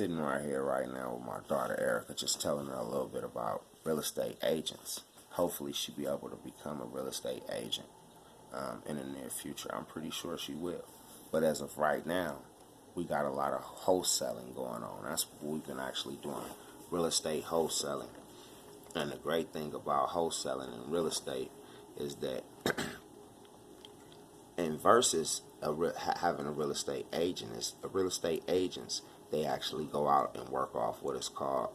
sitting right here right now with my daughter Erica, just telling her a little bit about real estate agents. Hopefully she'll be able to become a real estate agent in the near future. I'm pretty sure she will. But as of right now, we got a lot of wholesaling going on. That's what we've been actually doing, real estate wholesaling. And the great thing about wholesaling in real estate is that and versus having a real estate agent, is a real estate agents, they actually go out and work off what is called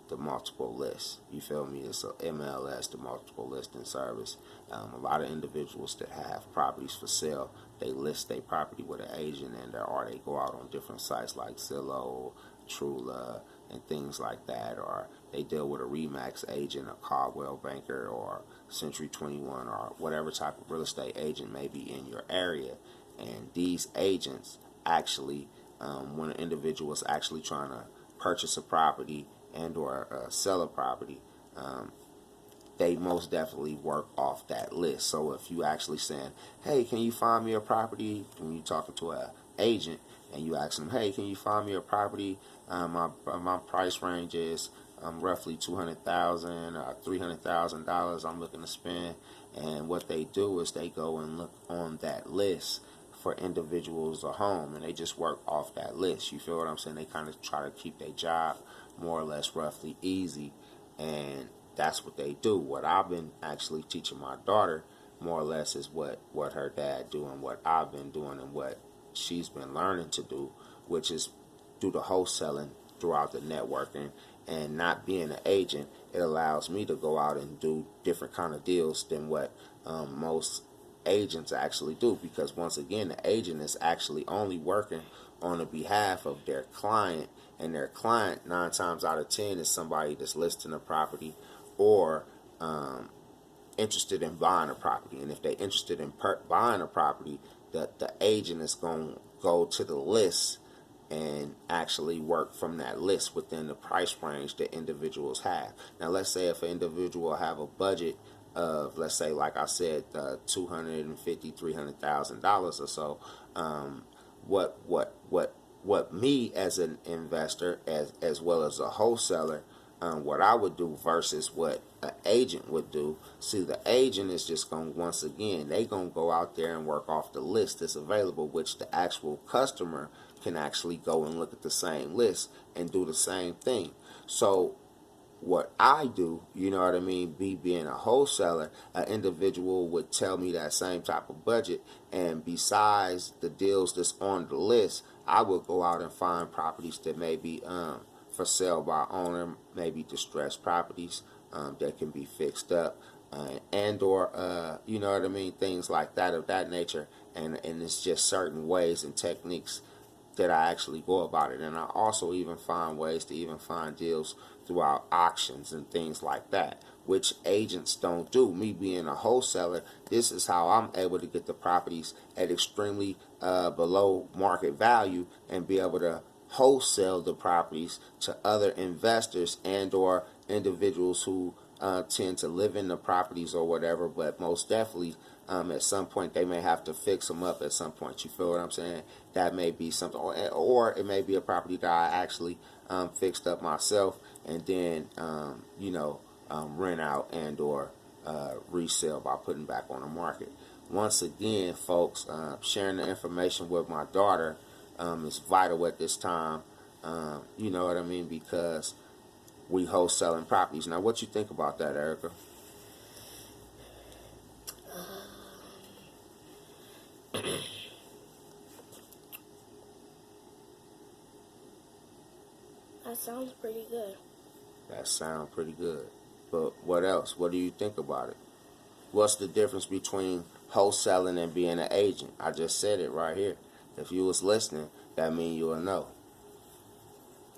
the multiple list. You feel me? It's a MLS, the multiple listing service. A lot of individuals that have properties for sale, they list their property with an agent, or they go out on different sites like Zillow, Trula, and things like that, or they deal with a Remax agent, a Caldwell Banker, or Century 21, or whatever type of real estate agent may be in your area. And these agents actually, when an individual is actually trying to purchase a property and or sell a property, they most definitely work off that list. So if you actually saying, hey, can you find me a property, when you're talking to an agent and you ask them, hey, can you find me a property, my price range is roughly $200,000 or $300,000 I'm looking to spend. And what they do is they go and look on that list for individuals a home, and they just work off that list. You feel what I'm saying? They kind of try to keep their job more or less roughly easy, and that's what they do. What I've been actually teaching my daughter more or less is what her dad do and what I've been doing and what she's been learning to do, which is do the wholesaling throughout the networking. And not being an agent, it allows me to go out and do different kind of deals than what most agents actually do, because once again, the agent is actually only working on the behalf of their client, and their client 9 times out of 10 is somebody that's listing a property or interested in buying a property. And if they're interested in buying a property, the agent is going to go to the list and actually work from that list within the price range that individuals have. Now, let's say if an individual have a budget of, let's say, like I said, $250,000, $300,000 or so. What me as an investor, as well as a wholesaler, what I would do versus what an agent would do. See, the agent is just going to, once again, they going to go out there and work off the list that's available, which the actual customer can actually go and look at the same list and do the same thing. So what I do, you know what I mean, being a wholesaler, an individual would tell me that same type of budget, and besides the deals that's on the list, I would go out and find properties that may be for sale by owner, maybe distressed properties that can be fixed up, and or you know what I mean, things like that, of that nature. And it's just certain ways and techniques that I actually go about it. And I also even find ways to even find deals throughout auctions and things like that, which agents don't do. Me being a wholesaler, this is how I'm able to get the properties at extremely below market value and be able to wholesale the properties to other investors and or individuals who tend to live in the properties or whatever, but most definitely at some point they may have to fix them up at some point. You feel what I'm saying? That may be something, or it may be a property that I actually fixed up myself and then rent out and or resell by putting back on the market. Once again, folks, sharing the information with my daughter is vital at this time. You know what I mean? Because we wholesaling properties. Now, what you think about that, Erica? That sounds pretty good. That sounds pretty good. But what else? What do you think about it? What's the difference between wholesaling and being an agent? I just said it right here. If you was listening, that means you'll know.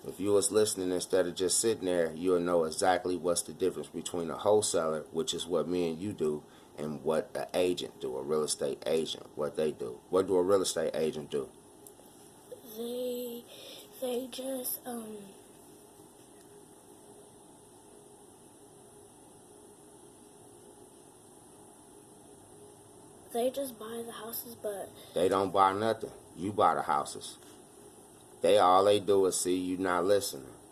If you was listening instead of just sitting there, you'll know exactly what's the difference between a wholesaler, which is what me and you do, and what an agent do, a real estate agent, what they do. What do a real estate agent do? They just they just buy the houses, but They don't buy nothing. You buy the houses. They all they do is see you not listening.